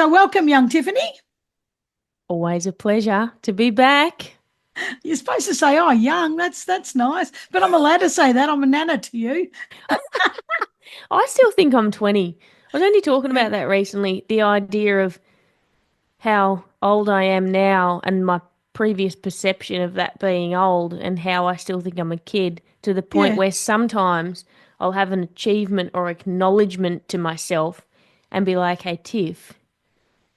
So welcome, young Tiffany. Always a pleasure to be back. You're supposed to say, "Oh, young." That's nice, but I'm allowed to say that. I'm a nana to you. I still think I'm 20. I was only talking Yeah, about that recently, the idea of how old I am now and my previous perception of that being old and how I still think I'm a kid to the point yeah. where sometimes I'll have an achievement or acknowledgement to myself and be like, hey, Tiff,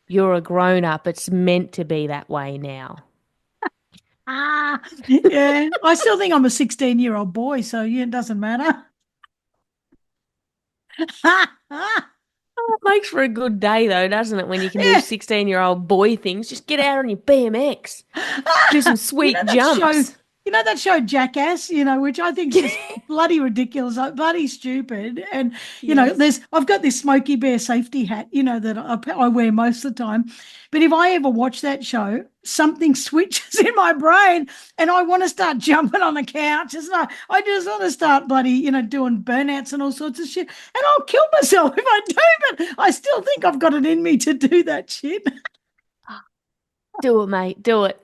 you're a grown up. It's meant to be that way now. Yeah. I still think I'm a 16-year-old boy, so yeah, it doesn't matter. It makes for a good day though, doesn't it? When you can do Yeah. 16-year-old boy things. Just get out on your BMX. Do some You know sweet that show, jumps. that show Jackass, which I think is just bloody ridiculous, like bloody stupid. And Yes. I've got this Smokey Bear safety hat, that I wear most of the time. But if I ever watch that show, something switches in my brain, and I want to start jumping on the couch. I just want to start bloody, doing burnouts and all sorts of shit. And I'll kill myself if I do, but I still think I've got it in me to do that shit. Do it, mate. Do it.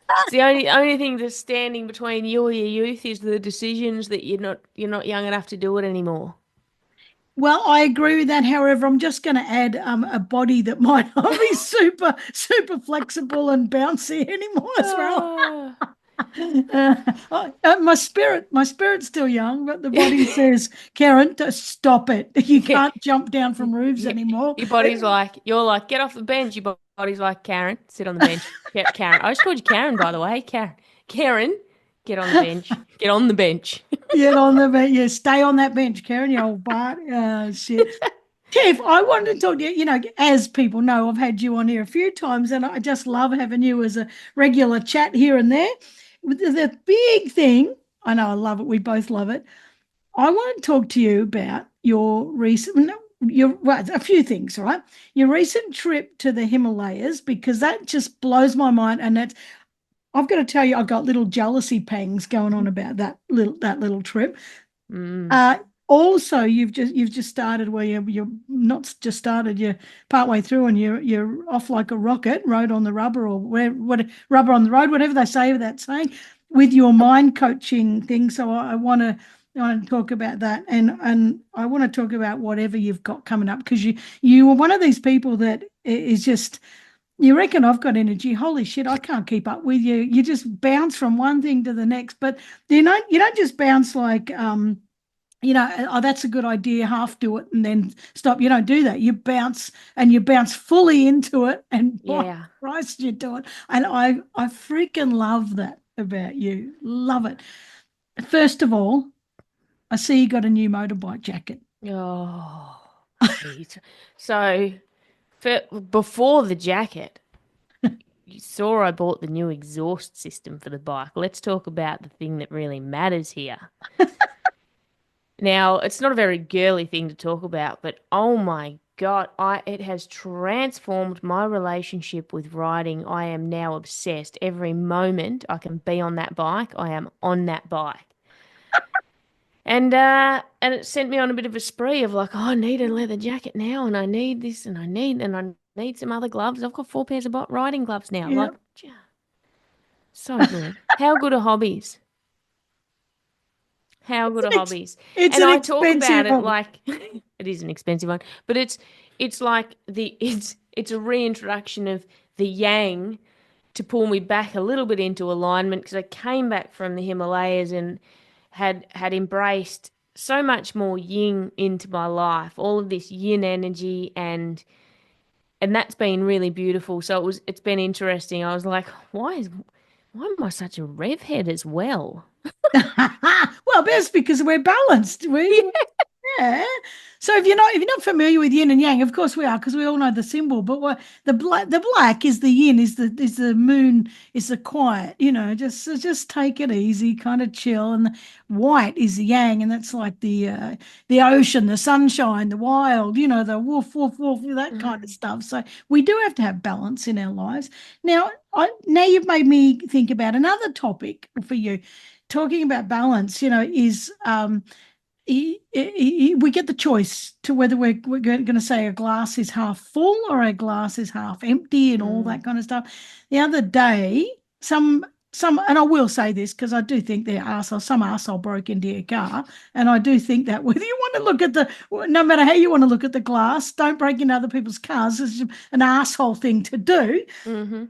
It's the only thing that's standing between you and your youth is the decisions that you're not young enough to do it anymore. Well, I agree with that. However, I'm just going to add a body that might not be super flexible and bouncy anymore as well. Ah. My spirit's still young, but the body says, Karen, stop it. You Yeah. can't jump down from roofs anymore. Your body's like, you're like, get off the bench. Your body's like, Karen, sit on the bench. Yeah, Karen. I just called you Karen, by the way. Karen, get on the bench. Get on the bench. Get on the bench. Yeah, stay on that bench, Karen, you old Bart. Shit. Tiff, I wanted to talk to you. As people know, I've had you on here a few times, and I just love having you as a regular chat here and there. The big thing, I know I love it. We both love it. I want to talk to you about your recent, no, well, a few things, right? Your recent trip to the Himalayas, because that just blows my mind, and I've got to tell you, I've got little jealousy pangs going on about that little trip. Mm. Uh, Also, you've just started where you're not just started, you're partway through and you're off like a rocket, road on the rubber or where what rubber on the road, whatever they say with that saying, with your mind coaching thing. So I want to talk about that, and I want to talk about whatever you've got coming up, because you were one of these people that is just, you reckon I've got energy. Holy shit, I can't keep up with you. You just bounce from one thing to the next, but you don't just bounce like oh, that's a good idea, half do it and then stop. You don't do that. You bounce fully into it, and my Yeah. Christ, you do it. And I freaking love that about you. Love it. First of all, I see you got a new motorbike jacket. Oh, Pete. So, before the jacket, you saw I bought the new exhaust system for the bike. Let's talk about the thing that really matters here. Now, it's not a very girly thing to talk about, but oh my God, it has transformed my relationship with riding. I am now obsessed. Every moment I can be on that bike, I am on that bike. And it sent me on a bit of a spree of like, oh, I need a leather jacket now, and I need this, and I need some other gloves. I've got 4 pairs of riding gloves now. Yeah. Like, so good. How good are hobbies? How good are It's, hobbies? it's And an I talk about expensive it hobby. like it is an expensive one, but it's like it's a reintroduction of the yang to pull me back a little bit into alignment because I came back from the Himalayas and had embraced so much more yin into my life, all of this yin energy and that's been really beautiful. So it's been interesting. I was like, why am I such a rev head as well? Well, that's because we're balanced. Yeah. So if you're not familiar with yin and yang, of course we are, because we all know the symbol. But the black is the yin, is the moon, is the quiet. Just take it easy, kind of chill. And the white is the yang, and that's like the ocean, the sunshine, the wild. The woof woof woof, that kind of Mm. stuff. So we do have to have balance in our lives. Now you've made me think about another topic for you. Talking about balance, is we get the choice to whether we're going to say a glass is half full or a glass is half empty and all Mm. that kind of stuff. The other day, and I will say this because I do think some arsehole broke into your car, and I do think that whether you want to look at no matter how you want to look at the glass, don't break into other people's cars. It's an arsehole thing to do. Mm-hmm.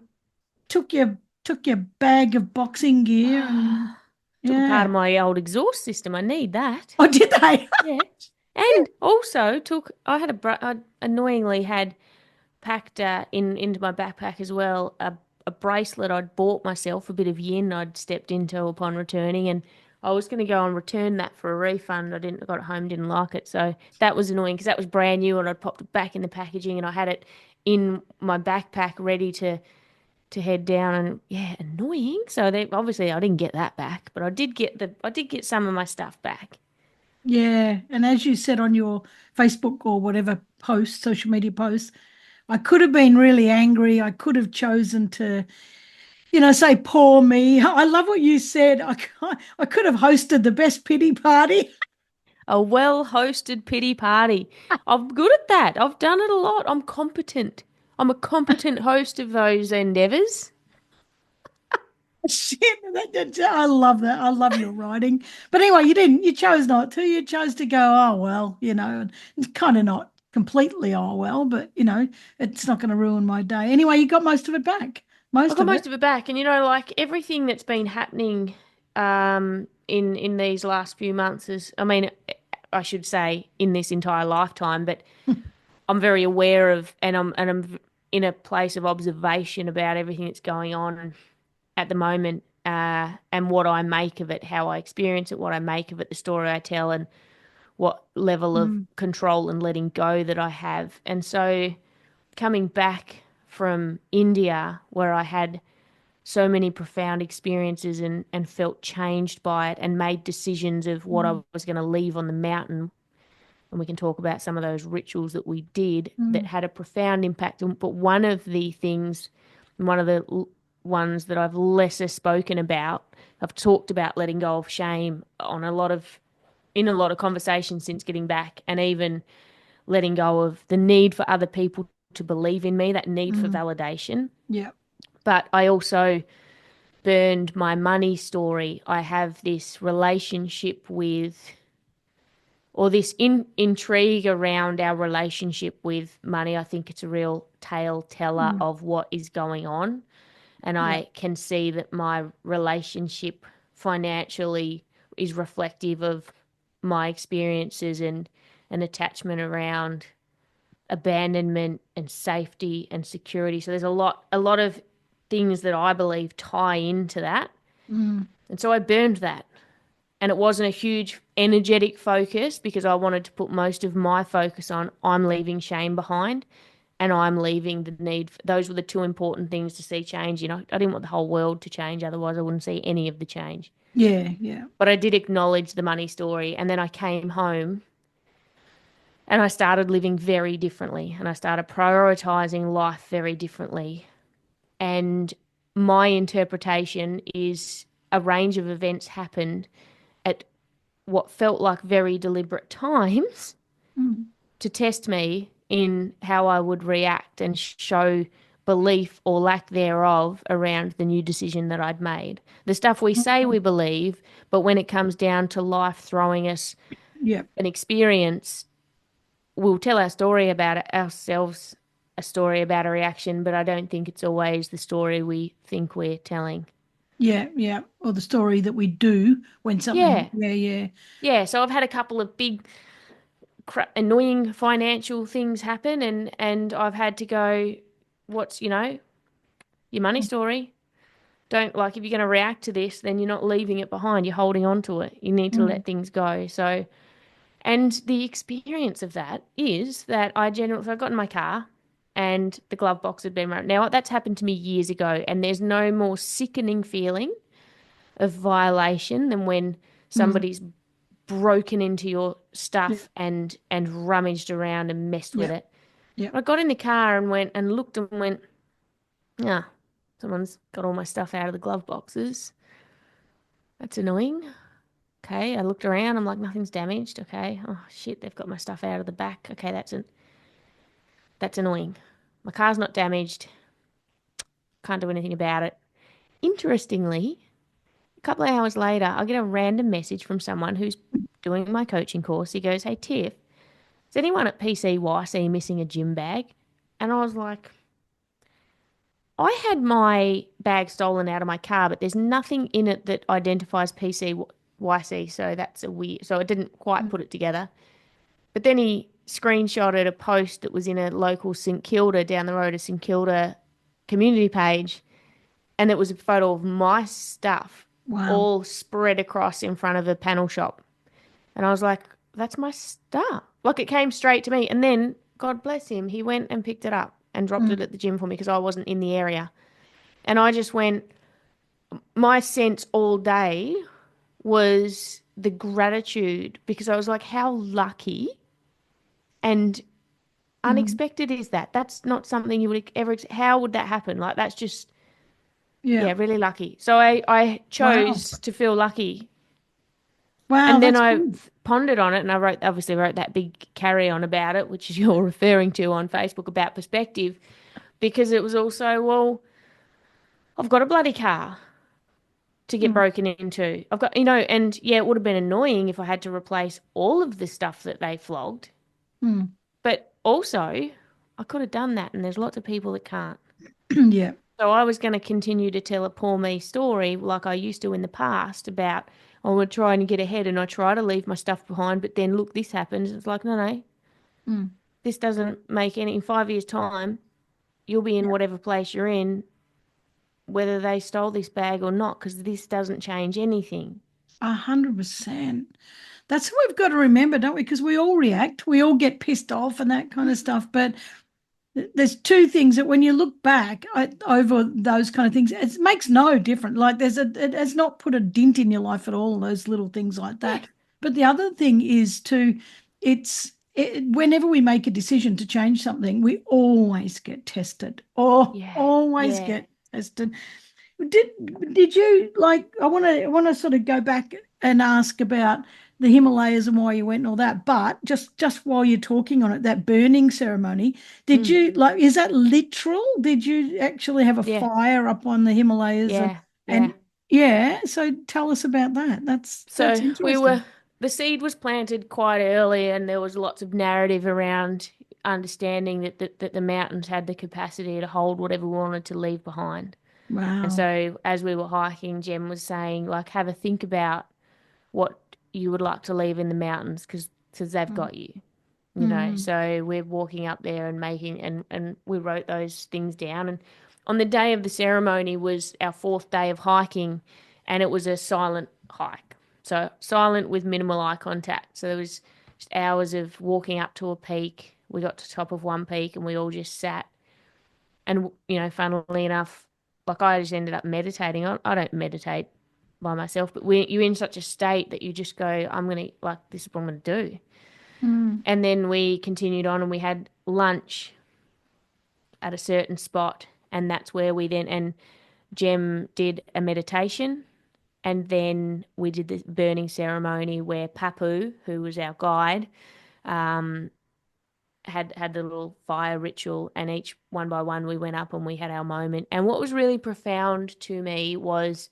Took your bag of boxing gear and Took a part yeah. of my old exhaust system. I need that. Oh, did they? Yeah. And also I had I annoyingly had packed into my backpack as well a bracelet I'd bought myself, a bit of yin I'd stepped into upon returning, and I was going to go and return that for a refund. I got it home, didn't like it, so that was annoying because that was brand new and I'd popped it back in the packaging and I had it in my backpack ready to head down, and yeah, annoying. So they obviously I didn't get that back, but I did get some of my stuff back. Yeah, and as you said on your Facebook or whatever post, social media post, I could have been really angry. I could have chosen to, say, poor me. I love what you said. I could have hosted the best pity party. A well-hosted pity party. I'm good at that. I've done it a lot. I'm competent. I'm a competent host of those endeavors. Shit, I love that. I love your writing. But anyway, you didn't. You chose not to. You chose to go, oh, well, and it's kind of not completely, oh, well, but, it's not going to ruin my day. Anyway, you got most of it back. I Most got of most it. of it back, and like everything that's been happening in these last few months is, I mean, I should say in this entire lifetime, but I'm very aware of, and I'm in a place of observation about everything that's going on at the moment, and what I make of it, how I experience it, what I make of it, the story I tell, and what level of Mm, control and letting go that I have. And so coming back from India, where I had so many profound experiences and felt changed by it and made decisions of what I mm, was going to leave on the mountain. And we can talk about some of those rituals that we did that mm, had a profound impact. But one of the things, one of the ones that I've lesser spoken about, I've talked about letting go of shame in a lot of conversations since getting back, and even letting go of the need for other people to believe in me, that need for mm. validation. Yeah. But I also burned my money story. I have this relationship with, or this intrigue around our relationship with money. I think it's a real tale teller Mm, of what is going on. And yeah. I can see that my relationship financially is reflective of my experiences and an attachment around abandonment and safety and security. So there's a lot of things that I believe tie into that. Mm, And so I burned that. And it wasn't a huge energetic focus because I wanted to put most of my focus on I'm leaving shame behind and I'm leaving the need. Those were the two important things to see change. I didn't want the whole world to change, otherwise I wouldn't see any of the change. yeah. Yeah. But I did acknowledge the money story, and then I came home and I started living very differently and I started prioritizing life very differently. And my interpretation is a range of events happened at what felt like very deliberate times Mm, to test me in how I would react and show belief or lack thereof around the new decision that I'd made. The stuff we say we believe, but when it comes down to life throwing us yeah. an experience, we'll tell our story about it ourselves, a story about a reaction, but I don't think it's always the story we think we're telling. Yeah. Yeah. Or the story that we do when something. Yeah. Yeah. Yeah. Yeah, so I've had a couple of big annoying financial things happen, and I've had to go, what's, your money story? Don't, like, if you're going to react to this, then you're not leaving it behind, you're holding on to it. You need to Mm, let things go. So, and the experience of that is that so I got in my car and the glove box had been run. Now that's happened to me years ago, and there's no more sickening feeling of violation than when mm, somebody's broken into your yeah. stuff and rummaged around and messed with Yeah. it. Yeah. I got in the car and went and looked and went, ah, someone's got all my stuff out of the glove boxes. That's annoying. Okay. I looked around. I'm like, nothing's damaged. Okay. Oh shit, they've got my stuff out of the back. Okay, that's annoying. My car's not damaged. Can't do anything about it. Interestingly, a couple of hours later, I get a random message from someone who's doing my coaching course. He goes, "Hey Tiff, is anyone at PCYC missing a gym bag?" And I was like, I had my bag stolen out of my car, but there's nothing in it that identifies PCYC, so that's a weird. So I didn't quite put it together. But then he screenshotted a post that was in a local St Kilda down the road, a St Kilda community page, and it was a photo of my stuff Wow. all spread across in front of a panel shop. And I was like, that's my stuff. Like it came straight to me. And then, God bless him, he went and picked it up and dropped it Mm. at the gym for me because I wasn't in the area. And I just went, my sense all day was the gratitude because I was like, how lucky and Mm. unexpected is that? That's not something you would ever, how would that happen? Like, that's just, Yeah. yeah, really lucky. So I Wow. chose to feel lucky. Wow, And then that's I good. pondered on it and I obviously wrote that big carry on about it, which is you're referring to on Facebook about perspective, because it was also, well, I've got a bloody car to get Mm. broken into. I've got, and yeah, it would have been annoying if I had to replace all of the stuff that they flogged, Mm. but also I could have done that and there's lots of people that can't. Yeah. So I was going to continue to tell a poor me story like I used to in the past about I would try and get ahead and I try to leave my stuff behind, but then look, this happens. It's like, no, no, Mm. this doesn't make any, in 5 years' time, you'll be in Yeah. whatever place you're in, whether they stole this bag or not, because this doesn't change anything. 100%. That's what we've got to remember, don't we? Because we all react, we all get pissed off and that kind of stuff. But there's two things that when you look back over those kind of things, it makes no difference. Like it has not put a dent in your life at all, those little things like Yeah, that. But the other thing is whenever we make a decision to change something, we always get tested or yeah, always yeah. get tested. Did did you like? I want to sort of go back and ask about the Himalayas and why you went and all that. But just while you're talking on it, that burning ceremony, did Mm, you like? Is that literal? Did you actually have a yeah, fire up on the Himalayas yeah, yeah. and yeah? So tell us about that. That's So interesting. the seed was planted quite early, and there was lots of narrative around understanding that the mountains had the capacity to hold whatever we wanted to leave behind. And Wow. so as we were hiking, Jem was saying, like, have a think about what you would like to leave in the mountains because they've Mm, got you. mm, So we're walking up there and making and we wrote those things down. And on the day of the ceremony was our fourth day of hiking, and it was a silent hike. So silent with minimal eye contact. So there was just hours of walking up to a peak. We got to the top of one peak and we all just sat. And funnily enough, like I just ended up meditating. I don't meditate by myself, but you're in such a state that you just go, I'm gonna like this is what I'm gonna do. mm, And then we continued on and we had lunch at a certain spot. And that's where we then, and Jem did a meditation. And then we did the burning ceremony where Papu, who was our guide, um, had the little fire ritual. And each one by one, we went up and we had our moment. And what was really profound to me was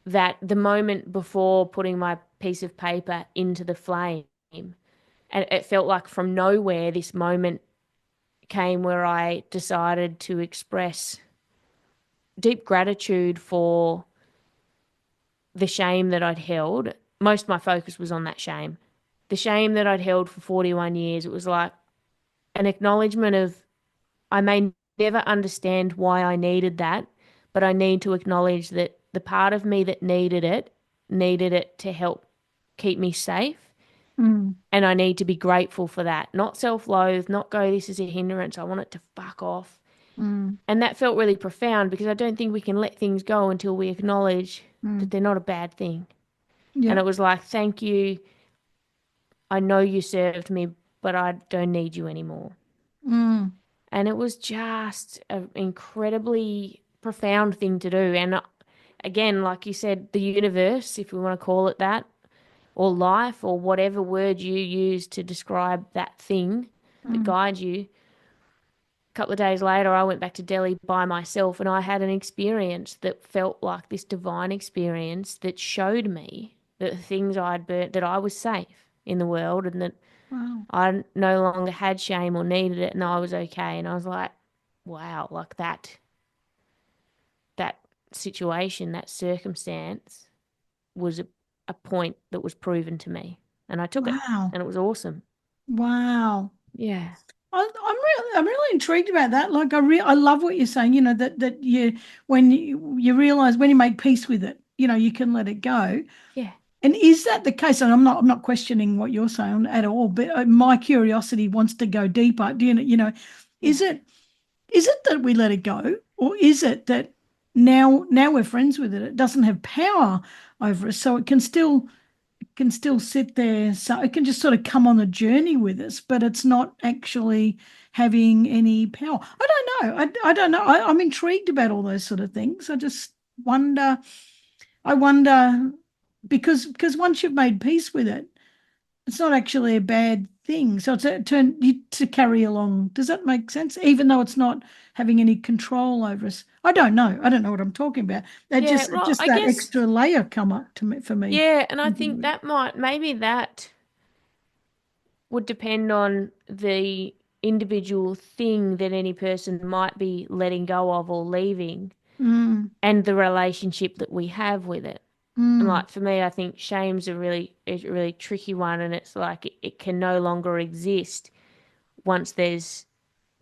that the moment before putting my piece of paper into the flame, and it felt like from nowhere, this moment came where I decided to express deep gratitude for the shame that I'd held. Most of my focus was on that shame. The shame that I'd held for 41 years. It was like an acknowledgement of I may never understand why I needed that, but I need to acknowledge that the part of me that needed it to help keep me safe. mm, And I need to be grateful for that. Not self loathe, not go, this is a hindrance. I want it to fuck off. mm, And that felt really profound because I don't think we can let things go until we acknowledge that mm. they're not a bad thing. And Yeah. it was like, thank you. I know you served me, but I don't need you anymore. Mm, And it was just an incredibly profound thing to do. And again, like you said, the universe, if we want to call it that, or life or whatever word you use to describe that thing that Mm. guides you. A couple of days later, I went back to Delhi by myself and I had an experience that felt like this divine experience that showed me that the things I'd burnt, that I was safe in the world and that Wow. I no longer had shame or needed it and I was okay. And I was like, wow, like that situation, that circumstance was a point that was proven to me. And I took it Wow. and it was awesome. Wow. Yeah. I'm really intrigued about that. Like I love what you're saying, that you when you realize when you make peace with it, you can let it go. Yeah. And is that the case? And I'm not questioning what you're saying at all, but my curiosity wants to go deeper. Yeah. Is it that we let it go, or is it that now we're friends with it? It doesn't have power over us, so it can still sit there. So it can just sort of come on the journey with us, but it's not actually having any power. I don't know. I don't know. I'm intrigued about all those sort of things. I just wonder. I wonder because once you've made peace with it, it's not actually a bad thing. So it's a turn to carry along. Does that make sense? Even though it's not having any control over us. I don't know. I don't know what I'm talking about. That Yeah. just Well, just I that guess, extra layer come up to me for me. yeah. And I think that maybe that would depend on the individual thing that any person might be letting go of or leaving Mm, and the relationship that we have with it. And mm, like for me, I think shame's a really tricky one, and it's like it can no longer exist once there's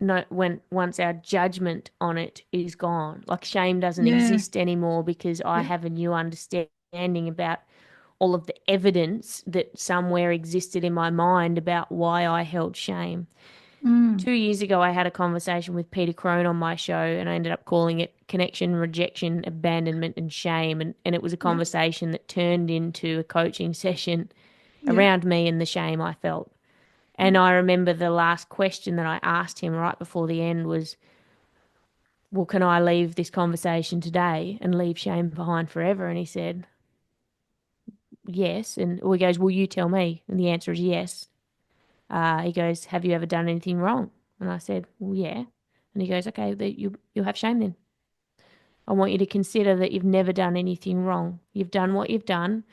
no when once our judgment on it is gone. Like shame doesn't yeah. exist anymore because I Yeah. have a new understanding about all of the evidence that somewhere existed in my mind about why I held shame. Mm, 2 years ago, I had a conversation with Peter Crone on my show, and I ended up calling it Connection, Rejection, Abandonment, and Shame. And it was a yeah. conversation that turned into a coaching session Yeah. around me and the shame I felt. And I remember the last question that I asked him right before the end was, well, can I leave this conversation today and leave shame behind forever? And he said, yes. And he goes, well, you tell me. And the answer is yes. He goes, have you ever done anything wrong? And I said, well, yeah. And he goes, okay, you'll have shame then. I want you to consider that you've never done anything wrong. You've done what you've done,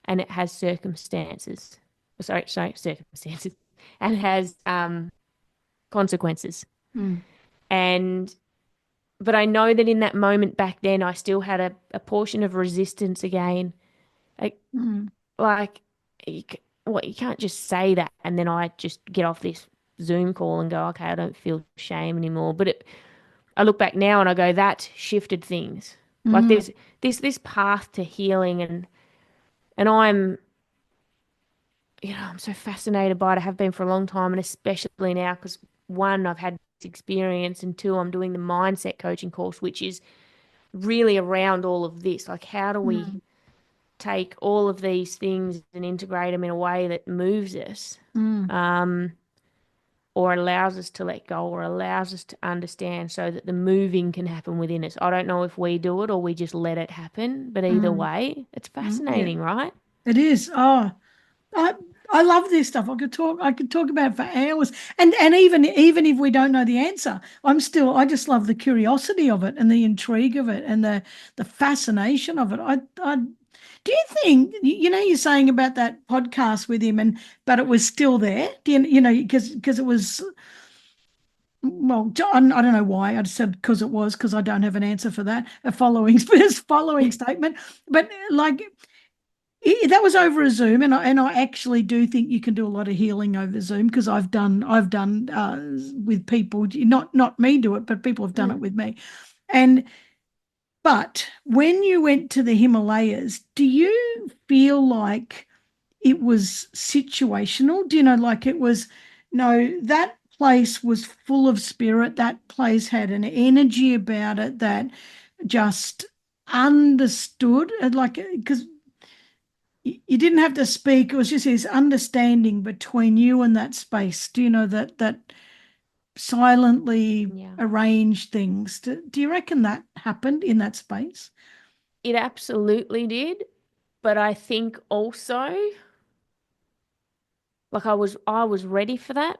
and it has circumstances. Sorry, circumstances, and has consequences. Mm, And but I know that in that moment back then, I still had a portion of resistance again. Like, mm, like you can't just say that and then I just get off this Zoom call and go, okay, I don't feel shame anymore. But I look back now and I go, that shifted things. Like mm, there's this path to healing, and I'm so fascinated by it. I have been for a long time, and especially now because one, I've had this experience, and two, I'm doing the mindset coaching course, which is really around all of this. Like, how do we mm, take all of these things and integrate them in a way that moves us, mm, um, or allows us to let go, or allows us to understand, so that the moving can happen within us. I don't know if we do it or we just let it happen, but either mm, way, it's yeah, fascinating, right? it is. Oh, I I love this stuff. I could talk about it for hours. And even if we don't know the answer, I just love the curiosity of it and the intrigue of it and the fascination of it. I do you think you're saying about that podcast with him but it was still there? Do because it was well, I don't know why. I just said because I don't have an answer for that. A following following statement. But like that was over a Zoom, and I actually do think you can do a lot of healing over Zoom because I've done with people, not me do it, but people have done it Mm. with me. And but when you went to the Himalayas, do you feel like it was situational? Do you know, like it was, no, that place was full of spirit. That place had an energy about it that just understood, like, because you didn't have to speak. It was just this understanding between you and that space. Do you know that silently Yeah. arranged things? Do you reckon that happened in that space? It absolutely did. But I think also Like I was ready for that.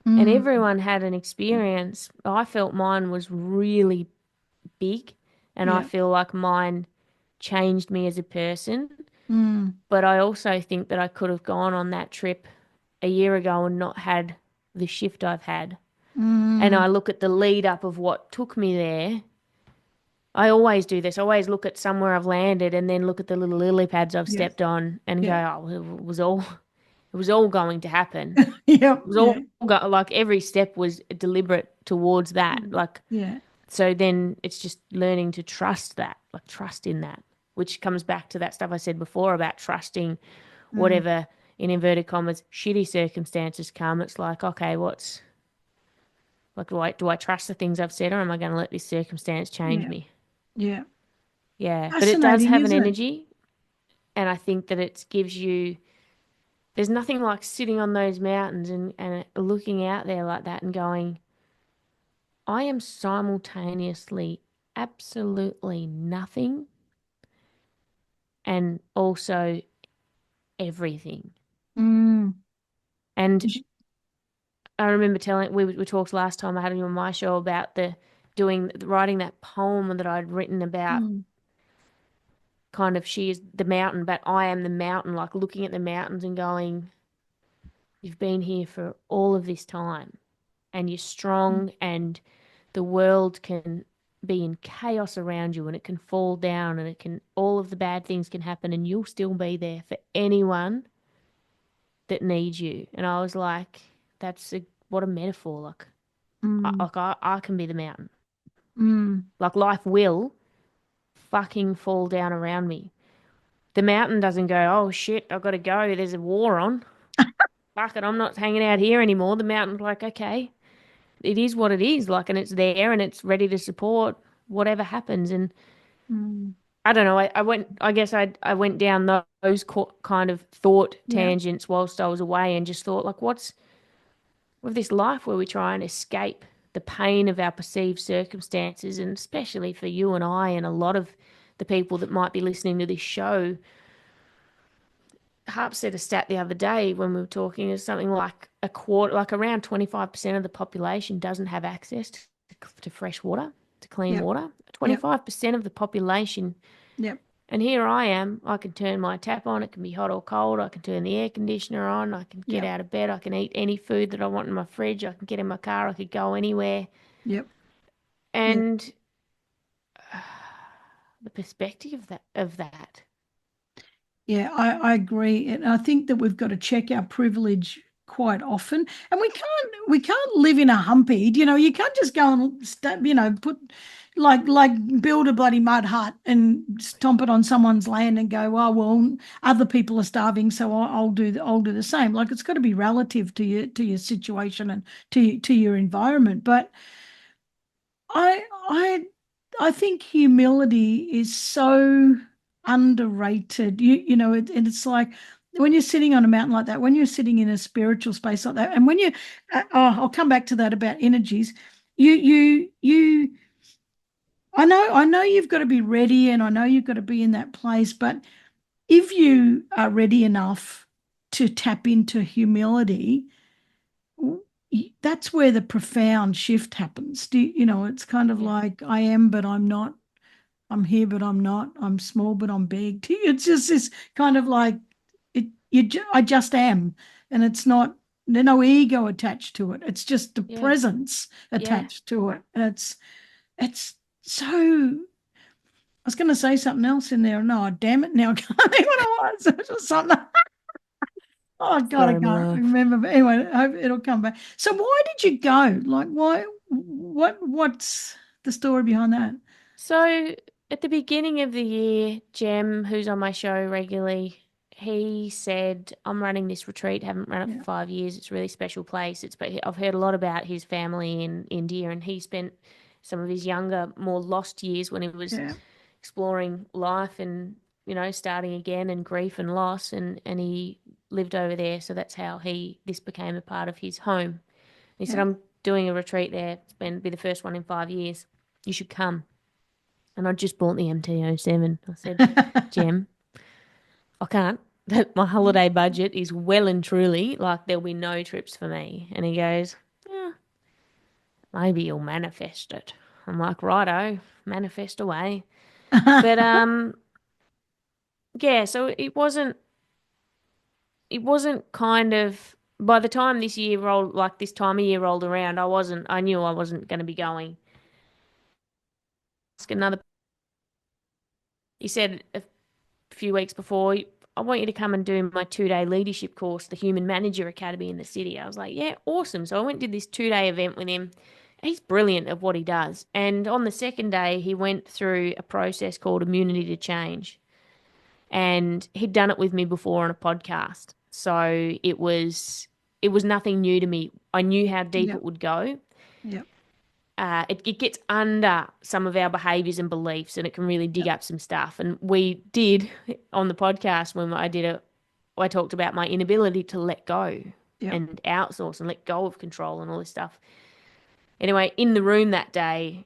And Mm, everyone had an experience. I felt mine was really big, and I yeah. feel like mine changed me as a person. Mm, But I also think that I could have gone on that trip a year ago and not had the shift I've had. And mm, I look at the lead up of what took me there. I always do this. I always look at somewhere I've landed and then look at the little lily pads I've yes. stepped on and go, Yeah. oh, it was all going to happen. Yep. It was Yeah. all like every step was deliberate towards that. Mm, Like, yeah. so then it's just learning to trust that, like trust in that, which comes back to that stuff I said before about trusting Mm, whatever, in inverted commas, shitty circumstances come. It's like, okay, what's like, do I trust the things I've said, or am I going to let this circumstance change yeah. me? Yeah. Yeah, but it does Fascinating, have an isn't it? energy, and I think that it gives you. There's nothing like sitting on those mountains and looking out there like that and going, I am simultaneously absolutely nothing and also everything. Mm. And You should- I remember telling we talked last time I had you on my show about the writing that poem that I'd written about mm, kind of she is the mountain, but I am the mountain, like looking at the mountains and going, you've been here for all of this time and you're mm, strong and the world can be in chaos around you and it can fall down and it can all of the bad things can happen and you'll still be there for anyone that needs you. And I was like, what a metaphor. mm, I can be the mountain. mm. Like life will fucking fall down around me. The mountain doesn't go, oh shit, I've got to go. There's a war on. Fuck it, I'm not hanging out here anymore. The mountain's like, okay, it is what it is. Like, and it's there and it's ready to support whatever happens. And Mm. I don't know. I guess I went down those kind of thought Yeah. tangents whilst I was away and just thought, like, what's with this life where we try and escape the pain of our perceived circumstances, and especially for you and I and a lot of the people that might be listening to this show. Harp said a stat the other day when we were talking is something like a quarter, like around 25% of the population doesn't have access to fresh water, to clean Yep. water. Yep. 25% of the population. Yep. And here I am. I can turn my tap on. It can be hot or cold. I can turn the air conditioner on. I can get Yep. out of bed. I can eat any food that I want in my fridge. I can get in my car. I could go anywhere. Yep. Yep. And the perspective of that. Yeah, I agree. And I think that we've got to check our privilege quite often. And we can't live in a humpy. You can't just go and put like build a bloody mud hut and stomp it on someone's land and go, oh well, other people are starving, so I'll do the same. Like it's got to be relative to your situation and to your environment. But I I I think humility is so underrated. And it's like when you're sitting on a mountain like that, when you're sitting in a spiritual space like that, and when I'll come back to that about energies. You. I know you've got to be ready, and I know you've got to be in that place. But if you are ready enough to tap into humility, that's where the profound shift happens. It's kind of Yeah, like I am, but I'm not. I'm here, but I'm not. I'm small, but I'm big. It's just this kind of like I just am, and it's not. There's no ego attached to it. It's just the yeah, presence yeah. attached to it, and it's so. I was going to say something else in there. No, damn it! Now I can't think what it was. It was just something. Oh God, I Sorry, my can't love. remember. But anyway, I hope it'll come back. So why did you go? Like, why? What's the story behind that? So at the beginning of the year, Jem, who's on my show regularly, he said, I'm running this retreat, haven't run it for Yeah, 5 years. It's a really special place. But I've heard a lot about his family in India, and he spent some of his younger, more lost years when he was yeah, exploring life and, starting again and grief and loss, and he lived over there. So that's how this became a part of his home. He said, yeah. I'm doing a retreat there. Be the first one in 5 years. You should come. And I just bought the MT-07. I said, Jem, I can't. that my holiday budget is well and truly like there'll be no trips for me. And he goes, yeah, maybe you'll manifest it. I'm like, righto, manifest away. But yeah, so it wasn't kind of by the time this year rolled like this time of year rolled around, I knew I wasn't going to be going. Ask another he said a few weeks before, I want you to come and do my 2 day leadership course, the Human Manager Academy in the city. I was like, yeah, awesome. So I went and did this 2 day event with him. He's brilliant at what he does. And on the second day, he went through a process called immunity to change. And he'd done it with me before on a podcast. So it was nothing new to me. I knew how deep Yep. it would go. Yep. It gets under some of our behaviors and beliefs, and it can really dig Yep. up some stuff. And we did on the podcast when I talked about my inability to let go Yep. and outsource and let go of control and all this stuff. Anyway, in the room that day,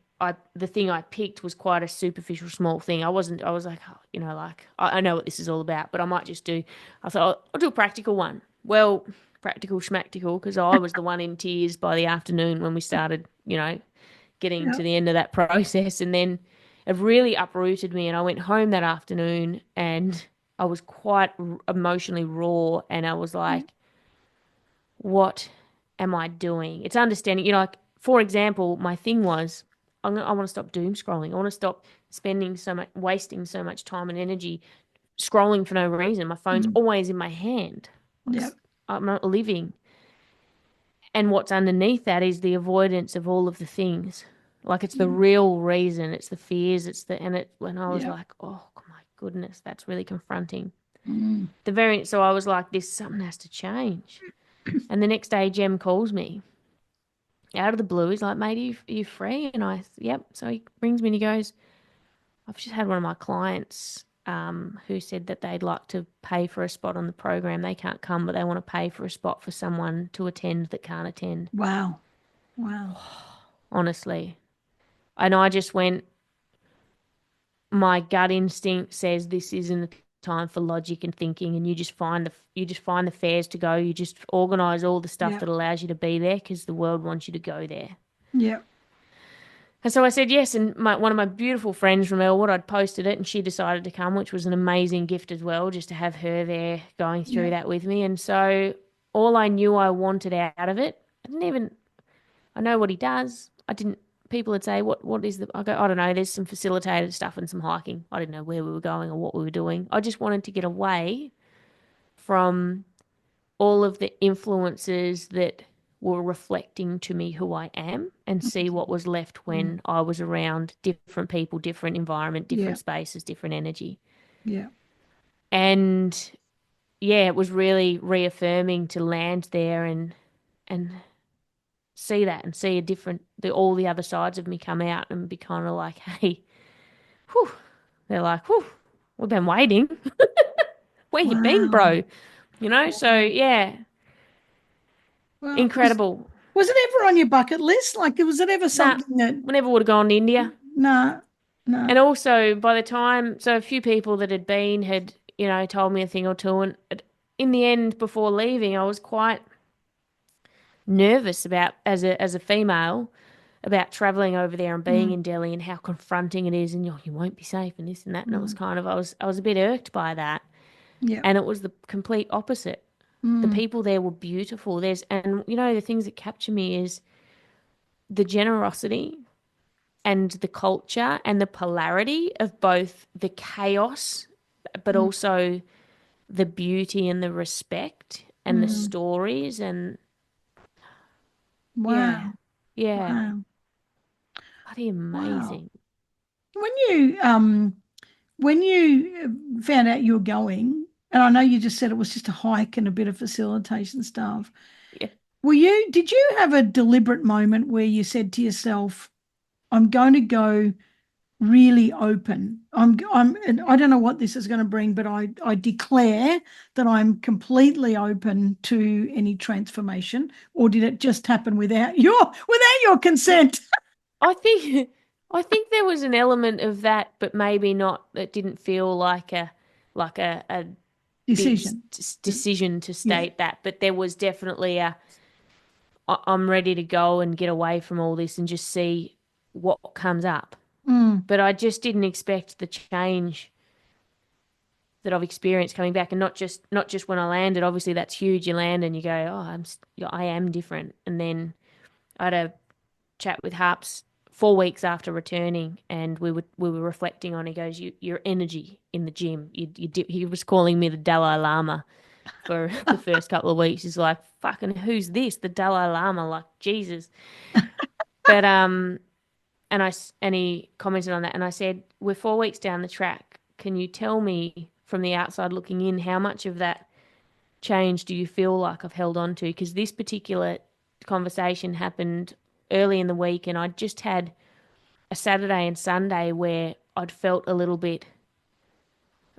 the thing I picked was quite a superficial, small thing. I was like, oh, like I know what this is all about, but I might just do. I thought I'll do a practical one. Well, practical schmactical because I was the one in tears by the afternoon when we started, getting to Yep. the end of that process. And then it really uprooted me. And I went home that afternoon and I was quite emotionally raw. And I was like, what am I doing? It's understanding, like, for example, my thing was, I want to stop doom scrolling. I want to stop wasting so much time and energy scrolling for no reason. My phone's Mm. always in my hand. Yep. I'm not living. And what's underneath that is the avoidance of all of the things. Like it's the Mm. real reason, it's the fears, when I was Yep. like, oh my goodness, that's really confronting. Mm. So I was like, something has to change. And the next day, Jem calls me out of the blue. He's like, mate, are you free? And yep. So he brings me and he goes, I've just had one of my clients who said that they'd like to pay for a spot on the program. They can't come, but they want to pay for a spot for someone to attend that can't attend. Wow. Wow. Honestly. And I just went, my gut instinct says this isn't the time for logic and thinking, and you just find the fares to go. You just organize all the stuff Yep. that allows you to be there because the world wants you to go there. Yep. And so I said yes, and one of my beautiful friends from Elwood, I'd posted it, and she decided to come, which was an amazing gift as well, just to have her there going through Yep. that with me. And so all I knew I wanted out of it, I know what he does. I didn't. People would say, "What is the?" I go, "I don't know. There's some facilitated stuff and some hiking." I didn't know where we were going or what we were doing. I just wanted to get away from all of the influences that were reflecting to me who I am and see what was left Mm. when I was around different people, different environment, different Yep. spaces, different energy. Yep. And yeah, it was really reaffirming to land there and see that and see all the other sides of me come out and be kind of like, hey, whew. They're like, whew, we've been waiting. Where you been, Wow. bro? So Wow. yeah, Well, incredible. was it ever on your bucket list? Like, was it ever Nah, something that, we never would have gone to India. nah, nah. And also, by the time, so a few people that had been had, told me a thing or two. And in the end, before leaving, I was quite nervous about, as a female, about traveling over there and being Mm. in Delhi and how confronting it is, and you won't be safe and this and that. And it was Mm. kind of, I was a bit irked by that. Yep. And it was the complete opposite. The Mm. people there were beautiful. And the things that capture me is the generosity and the culture and the polarity of both the chaos, but Mm. also the beauty and the respect and the Mm. stories. And yeah, Wow. yeah, Wow. bloody Wow. amazing. When you found out you were going, and I know you just said it was just a hike and a bit of facilitation stuff, Yeah. did you have a deliberate moment where you said to yourself, I'm going to go really open. And I don't know what this is going to bring, but I declare that I'm completely open to any transformation, or did it just happen without your consent? I think I think there was an element of that, but maybe not. It didn't feel like a big Decision. decision to Yeah. state that, but there was definitely I'm ready to go and get away from all this and just see what comes up. Mm, But I just didn't expect the change that I've experienced coming back, and not just when I landed. Obviously, that's huge. You land and you go, "Oh, I am different." And then I had a chat with Harps 4 weeks after returning, and we were reflecting on. He goes, "Your energy in the gym." He was calling me the Dalai Lama for the first couple of weeks. He's like, "Fucking who's this? The Dalai Lama?" Like Jesus. But and he commented on that, and I said, "We're 4 weeks down the track. Can you tell me from the outside looking in how much of that change do you feel like I've held on to?" Because this particular conversation happened early in the week, and I just had a Saturday and Sunday where I'd felt a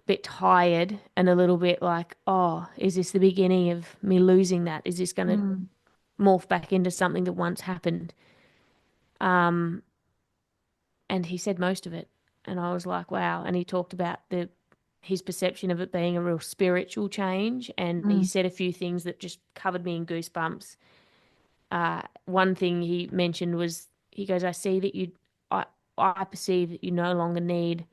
bit tired and a little bit like, oh, is this the beginning of me losing that? Is this going to mm, morph back into something that once happened? Um, and he said most of it, and I was like, wow. And he talked about the his perception of it being a real spiritual change, and he mm, said a few things that just covered me in goosebumps. One thing he mentioned was he goes, I I perceive that you no longer need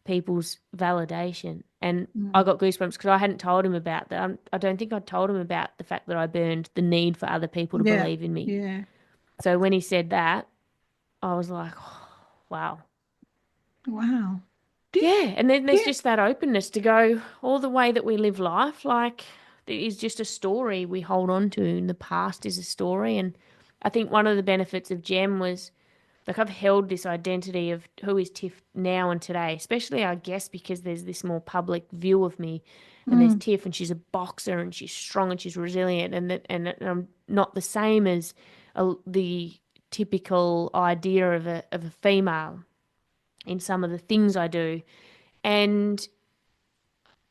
people's validation. And I mm. got goosebumps because I hadn't told him about that. I don't think I'd told him about the fact that I burned the need for other people to Yeah. believe in me. Yeah. So when he said that, I was like, oh, wow. Wow. Do you, Yeah. And then there's yeah. just that openness to go all the way that we live life. Like, it is just a story we hold on to, and the past is a story. And I think one of the benefits of Gem was like I've held this identity of who is Tiff now and today, especially I guess because there's this more public view of me, and there's Mm, Tiff and she's a boxer and she's strong and she's resilient, and I'm not the same as the typical idea of a female in some of the things I do. And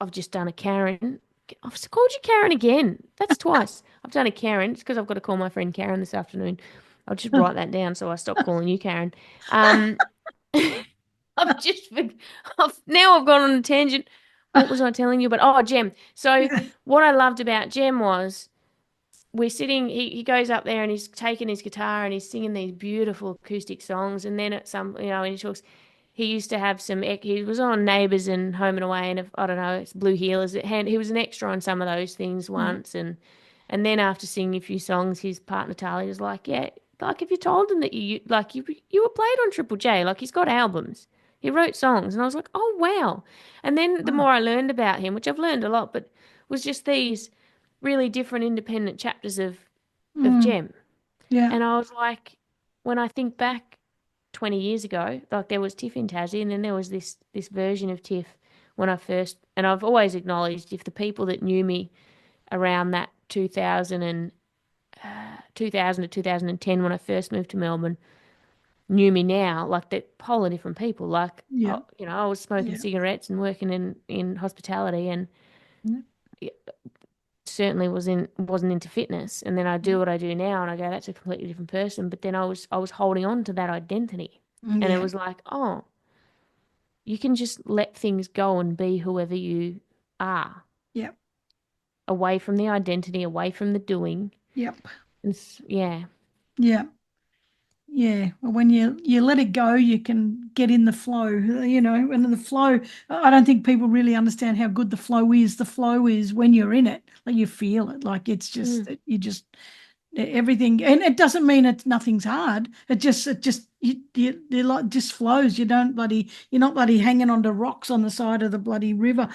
I've just done a Karen. I've called you Karen again. That's twice. I've done a Karen. It's because I've got to call my friend Karen this afternoon. I'll just write that down so I stop calling you Karen. Um, I've just now I've gone on a tangent. What was I telling you about? Oh, Jem. So yeah. what I loved about Jem was we're sitting. He goes up there and he's taking his guitar and he's singing these beautiful acoustic songs. And then at some, and he talks. He used to have some. He was on Neighbours and Home and Away, and I don't know, it's Blue Heelers. He was an extra on some of those things Yeah. once, and then after singing a few songs, his partner Tali was like, "Yeah, like if you told him that you were played on Triple J, like he's got albums, he wrote songs," and I was like, "Oh wow!" And then the Wow. more I learned about him, which I've learned a lot, but was just these really different independent chapters of Mm, Gem, yeah. and I was like, when I think back 20 years ago, like there was Tiff in Tassie, and then there was this version of Tiff when I first, and I've always acknowledged if the people that knew me around that 2000 to 2010 when I first moved to Melbourne knew me now, like they're wholly different people. Like, Yeah. I was smoking Yeah. cigarettes and working in hospitality, and Yeah. certainly wasn't into fitness. And then I do what I do now, and I go, that's a completely different person. But then I was holding on to that identity, and it Yeah. was like, oh, you can just let things go and be whoever you are, Yep. away from the identity, away from the doing. Yep. And yeah, Yeah. Yeah, well, when you let it go, you can get in the flow, and in the flow, I don't think people really understand how good the flow is. The flow is when you're in it, like you feel it, like it's just mm, you just everything, and it doesn't mean it's nothing's hard. It just you like just flows. You're not bloody hanging onto rocks on the side of the bloody river.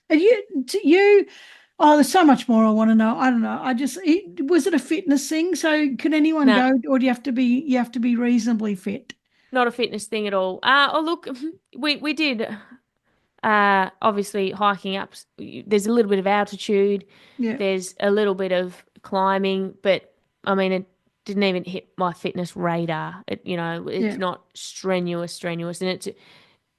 And you Oh, there's so much more I want to know. I don't know. Was it a fitness thing? So can anyone nah, go, or do you have to be reasonably fit? not a fitness thing at all. Oh look, we did. Obviously hiking up. There's a little bit of altitude. Yeah, There's a little bit of climbing, but I mean, it didn't even hit my fitness radar. It's yeah. not strenuous, and it's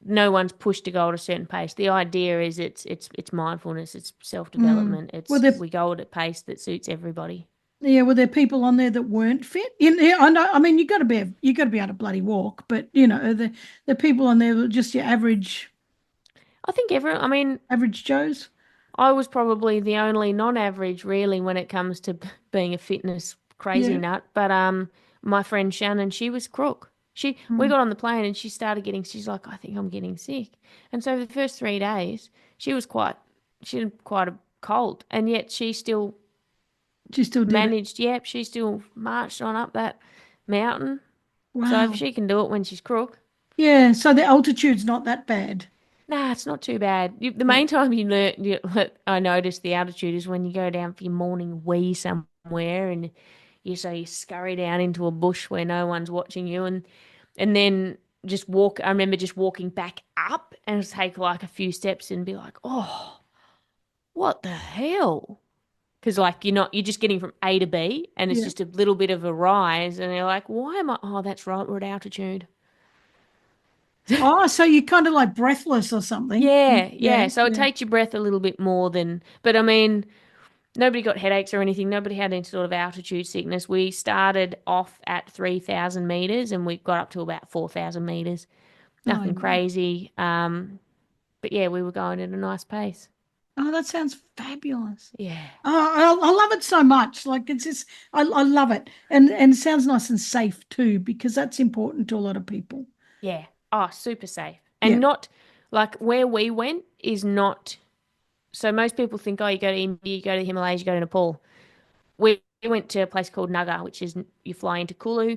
no one's pushed to go at a certain pace. The idea is it's mindfulness, it's Mm. self-development. Were It's there we go at a pace that suits everybody. Yeah, were there people on there that weren't fit? Yeah, I know. I mean, you got to be able to bloody walk, but the people on there were just your average I think everyone. I mean, average Joes. I was probably the only non-average really when it comes to being a fitness crazy Yeah. nut. But my friend Shannon, she was crook. We Mm. got on the plane and she's like, I think I'm getting sick. And so the first 3 days, she was she had quite a cold, and yet she still She still did it. managed. Yep, she still marched on up that mountain. So if Wow. she can do it when she's crook. Yeah. So the altitude's not that bad. Nah, it's not too bad. The Yeah. main time I notice the altitude is when you go down for your morning wee somewhere, and you scurry down into a bush where no one's watching you, and then just walk. I remember just walking back up and take like a few steps and be like, oh, what the hell? Because like you're just getting from A to B, and it's Yeah. just a little bit of a rise, and you're like, why am I? Oh, that's right, we're at altitude. Oh, so you're kind of like breathless or something. Yeah, yeah. Yeah. So it Yeah. takes your breath a little bit more than, but I mean, nobody got headaches or anything. Nobody had any sort of altitude sickness. We started off at 3,000 meters and we got up to about 4,000 meters. Oh, Nothing yeah. crazy. But yeah, we were going at a nice pace. Oh, that sounds fabulous. Yeah, Oh, I love it so much. Like it's just, I love it, and it sounds nice and safe too, because that's important to a lot of people. yeah. Oh, super safe. Yeah. And not like where we went is not. So most people think, oh, you go to India, you go to the Himalayas, you go to Nepal. We went to a place called Naga, which is you fly into Kulu.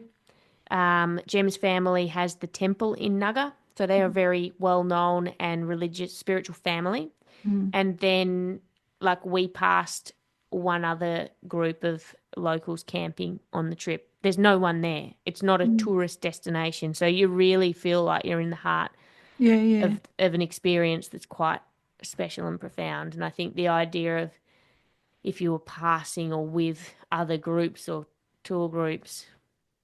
Jem's family has the temple in Naga, so they are a very well known and religious, spiritual family. Mm. And then, like, we passed one other group of locals camping on the trip. There's no one there. It's not a Mm. tourist destination, so you really feel like you're in the heart Yeah, yeah, of an experience that's quite special and profound. And I think the idea of if you were passing or with other groups or tour groups,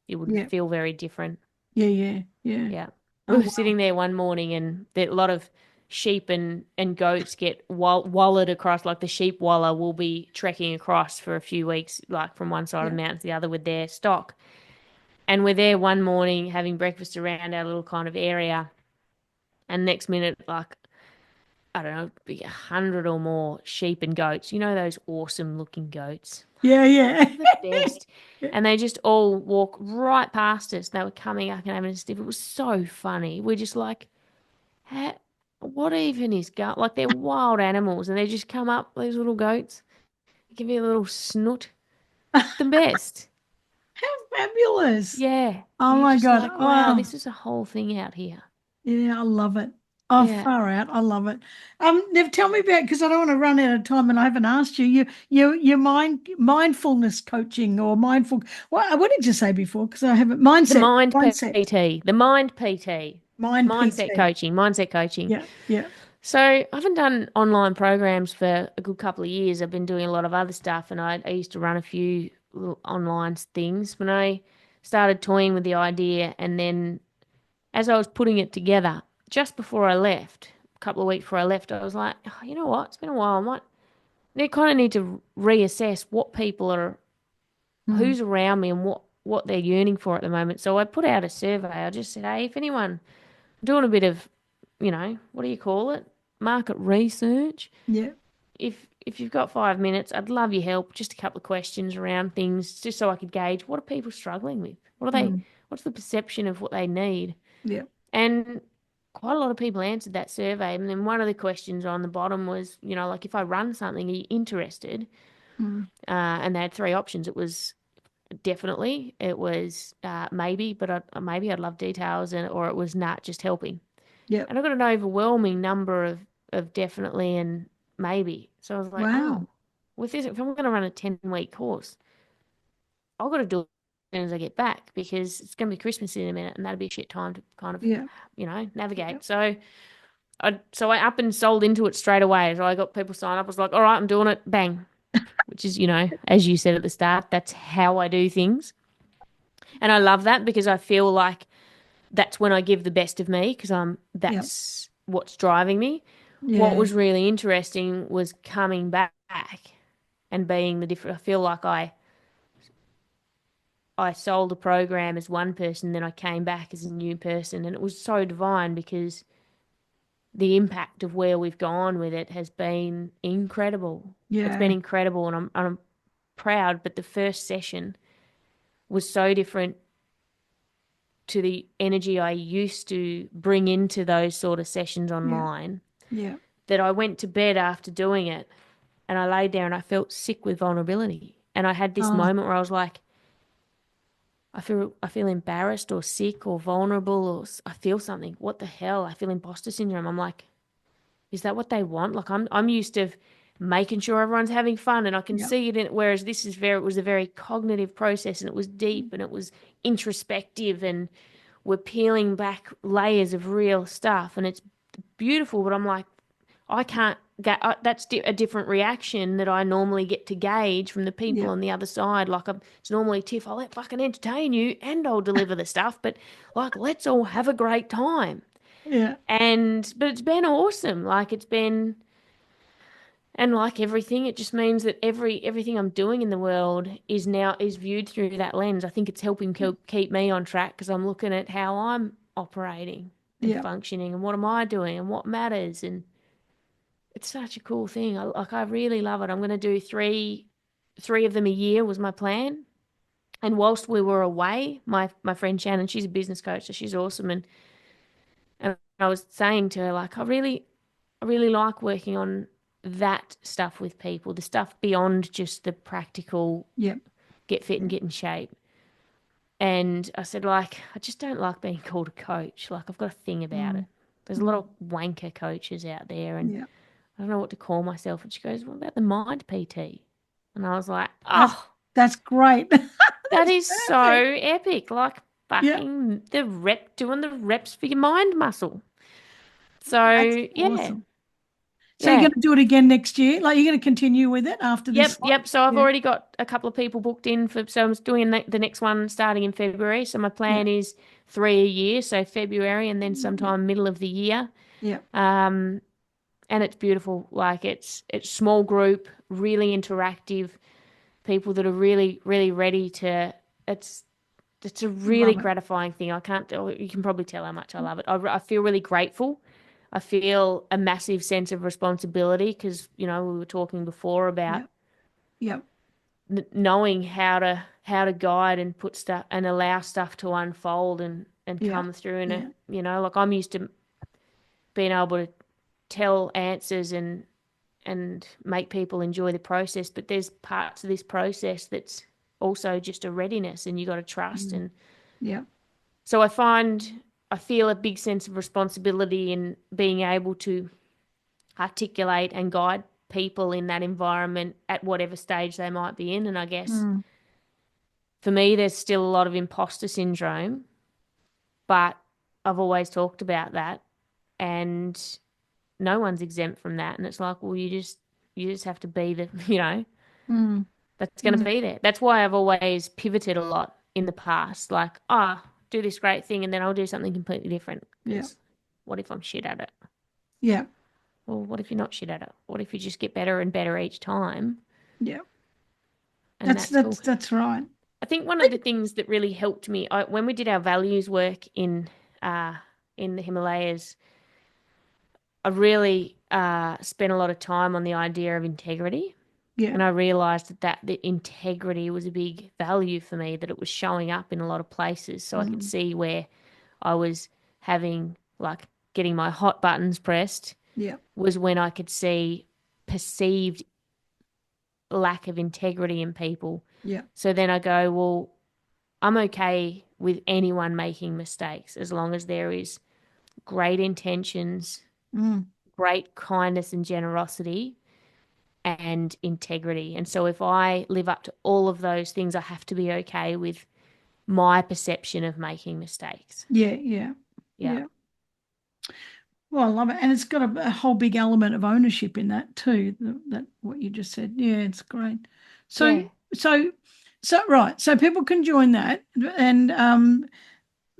it would yeah, feel very different. yeah, yeah, yeah. Yeah. We Oh were wow. sitting there one morning and a lot of sheep and goats get wallowed across, like the sheep wallah will be trekking across for a few weeks, like from one side of Yeah. the mountain to the other with their stock. And we're there one morning having breakfast around our little kind of area. And next minute, like, I don't know, be 100 or more sheep and goats. You know, those awesome looking goats. Yeah, yeah. The best. And they just all walk right past us. They were coming up and having a sniff. It was so funny. We're just like, what even is going? Like they're wild animals, and they just come up. These little goats give you a little snoot. The best. How fabulous. Yeah. Oh You're my just God. like, wow, Oh, this is a whole thing out here. yeah, I love it. Oh, Yeah. far out. I love it. Now tell me about, because I don't want to run out of time and I haven't asked you, your mindfulness coaching or mindful, what did you say before? Because I haven't, The mind PT. The mind PT. mind Mindset PT. coaching. Mindset coaching. Yeah, yeah. So I haven't done online programs for a good couple of years. I've been doing a lot of other stuff, and I used to run a few little online things. When I started toying with the idea, and then as I was putting it together, just before I left, a couple of weeks before I left, I was like, oh, you know what? It's been a while. I might they kind of need to reassess what people are, Mm. who's around me, and what they're yearning for at the moment. So I put out a survey. I just said, hey, if anyone doing a bit of, what do you call it? Market research. Yeah. If you've got 5 minutes, I'd love your help. Just a couple of questions around things, just so I could gauge what are people struggling with. Mm. What's the perception of what they need? Yeah. And quite a lot of people answered that survey. And then one of the questions on the bottom was, like if I run something, are you interested? Mm. And they had three options. It was definitely, it was maybe, but maybe I'd love details, or it was not just helping. Yeah. And I got an overwhelming number of definitely and maybe. So I was like, oh, Wow. with this, if I'm going to run a 10-week course, I've got to do it as soon as I get back because it's going to be Christmas in a minute and that'll be a shit time to kind of, Yeah. Yeah. navigate. So I up and sold into it straight away. So I got people sign up. I was like, all right, I'm doing it. Bang. Which is, as you said at the start, that's how I do things. And I love that because I feel like that's when I give the best of me because Yeah. that's what's driving me. What Yeah. was really interesting was coming back and being the different. I feel like I sold a program as one person, then I came back as a new person, and it was so divine because the impact of where we've gone with it has been incredible. It's been Yeah. incredible, and I'm proud. But the first session was so different to the energy I used to bring into those sort of sessions Yeah. online Yeah. that I went to bed after doing it and I laid there and I felt sick with vulnerability. And I had this Oh, moment where I was like, I feel embarrassed or sick or vulnerable or I feel something. What the hell? I feel imposter syndrome. I'm like, is that what they want? Like I'm used to making sure everyone's having fun and I can yeah. see it in it. Whereas it was a very cognitive process and it was deep and it was introspective and we're peeling back layers of real stuff and it's beautiful. But I'm like, I can't get that's a different reaction that I normally get to gauge from the people Yeah. on the other side. Like it's normally Tiff, I'll let fucking entertain you and I'll deliver the stuff, but like let's all have a great time. Yeah. But it's been awesome. Like it's been and like everything, it just means that everything I'm doing in the world is viewed through that lens. I think it's helping keep me on track because I'm looking at how I'm operating and Yeah. functioning and what am I doing and what matters and it's such a cool thing. I really love it. I'm going to do three of them a year was my plan. And whilst we were away, my friend Shannon, she's a business coach, so she's awesome. And I was saying to her, like, I really like working on that stuff with people, the stuff beyond just the practical Yeah. get fit and Yeah. get in shape. And I said, like, I just don't like being called a coach. Like, I've got a thing about it. Mm. There's a lot Mm. of wanker coaches out there, and Yeah. I don't know what to call myself. And she goes, what about the mind PT? And I was like, That's oh, that's great. that That's is so perfect. epic. Like, Yeah. fucking doing the reps for your mind muscle. That's So, yeah, awesome. So you're yeah. going to do it again next year? Like you're going to continue with it after this Yep, one? yep. So I've Yeah. already got a couple of people booked in so I'm doing the next one starting in February. So my Yeah. plan is three a year, so February and then Yeah. sometime middle of the year. Yeah. Um, and it's beautiful. Like it's small group, really interactive, people that are really, really ready to. It's it's a really Love it. gratifying thing. I can't. You can probably tell how much I love it. I feel really grateful. I feel a massive sense of responsibility because we were talking before about Yeah. Yeah. knowing how to guide and put stuff and allow stuff to unfold and Yeah. come through in a Yeah. like I'm used to being able to tell answers and make people enjoy the process, but there's parts of this process that's also just a readiness and you got to trust. Mm. And Yeah. so I feel a big sense of responsibility in being able to articulate and guide people in that environment at whatever stage they might be in. And I guess Mm. for me, there's still a lot of imposter syndrome, but I've always talked about that, and no one's exempt from that. And it's like, well, you just have to be the, Mm. that's going to Mm. be there. That's why I've always pivoted a lot in the past. Like, do this great thing, and then I'll do something completely different. Yeah. Because what if I'm shit at it? Yeah. Well, what if you're not shit at it? What if you just get better and better each time? Yeah. And That's that's cool. that's that's right. I think one of the things that really helped me when we did our values work in the Himalayas, I really spent a lot of time on the idea of integrity, Yeah. and I realized that integrity was a big value for me. That it was showing up in a lot of places, so I could Mm. see where I was having like getting my hot buttons pressed Yeah. was when I could see perceived lack of integrity in people. Yeah. So then I go, well, I'm okay with anyone making mistakes as long as there is great intentions, Mm. great kindness and generosity, and integrity. And so if I live up to all of those things, I have to be okay with my perception of making mistakes. Yeah. Yeah. Yeah. Yeah. Well, I love it, and it's got a whole big element of ownership in that too. That what you just said. Yeah, it's great. So, Yeah. so, so right. So people can join that, and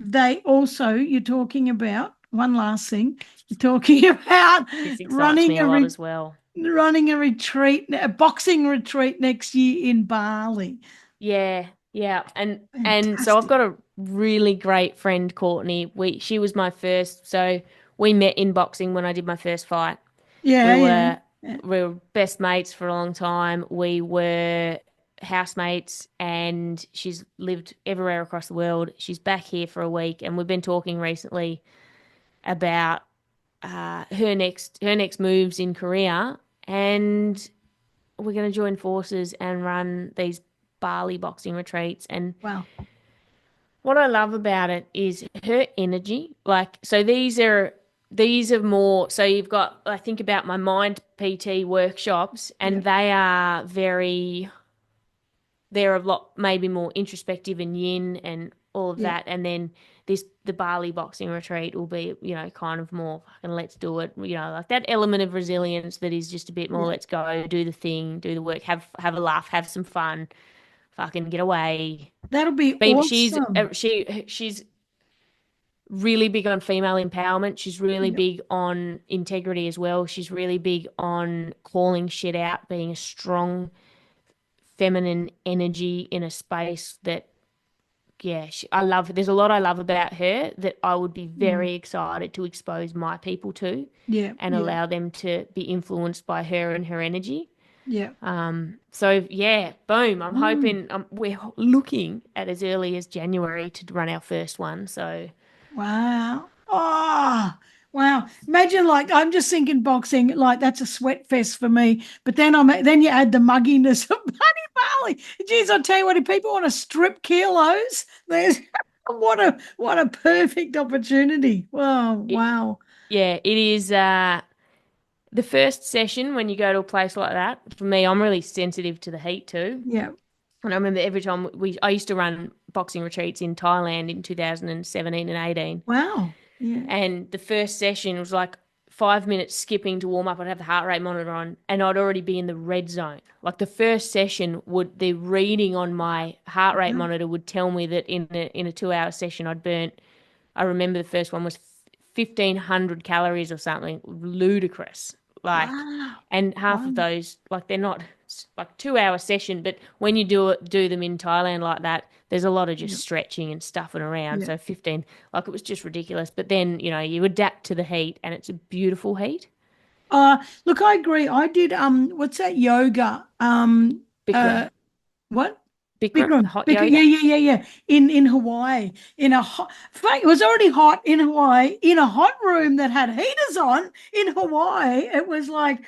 they also. You're talking about one last thing. You're talking about This excites me running a a lot as well. running a retreat, a boxing retreat next year in Bali. Yeah, yeah. And so I've Fantastic. got a really great friend, Courtney. She was my first. So we met in boxing when I did my first fight. We Yeah, yeah, were yeah. we were best mates for a long time. We were housemates, and she's lived everywhere across the world. She's back here for a week, and we've been talking recently about her next moves in Korea, and we're going to join forces and run these Bali boxing retreats. And Wow. what I love about it is her energy. Like, so these are more, so you've got, I think about my mind PT workshops, Yeah, and they're a lot maybe more introspective and yin and all of yeah, that. And then the Bali boxing retreat will be, kind of more fucking let's do it, like that element of resilience that is just a bit more yeah. let's go, do the thing, do the work, have a laugh, have some fun, fucking get away. That'll be But awesome. she's really big on female empowerment. She's really Yeah, big on integrity as well. She's really big on calling shit out, being a strong feminine energy in a space that, yeah, I love. There's a lot I love about her that I would be mm, very excited to expose my people to yeah, and yeah, allow them to be influenced by her and her energy. yeah. So yeah, boom. I'm Mm. hoping we're looking at as early as January to run our first one. So Wow. Oh, wow. Imagine like I'm just thinking boxing, like that's a sweat fest for me. But then you add the mugginess of Buddy Barley. Geez, I'll tell you what, if people want to strip kilos, there's what a perfect opportunity. Wow, it, wow. yeah, it is. The first session when you go to a place like that, for me, I'm really sensitive to the heat too. Yeah. And I remember every time I used to run boxing retreats in Thailand in 2017 and 18. Wow. Yeah. And the first session was like 5 minutes skipping to warm up. I'd have the heart rate monitor on, and I'd already be in the red zone. Like the first session the reading on my heart rate Wow. monitor would tell me that in a 2 hour session I'd burnt. I remember the first one was 1,500 calories or something ludicrous. Like, Wow. and half Wow. of those, like they're not like 2 hour session, but when you do them in Thailand like that, there's a lot of just Yeah. stretching and stuffing around. Yeah. So 15, like it was just ridiculous. But then, you adapt to the heat, and it's a beautiful heat. Look, I agree. I did what's that yoga? Bikram. What? Bikram, the Bikram, hot Bikram, yoga. yeah, yeah, yeah, yeah. In Hawaii, in a hot, in fact, it was already hot in Hawaii, in a hot room that had heaters on in Hawaii. It was like,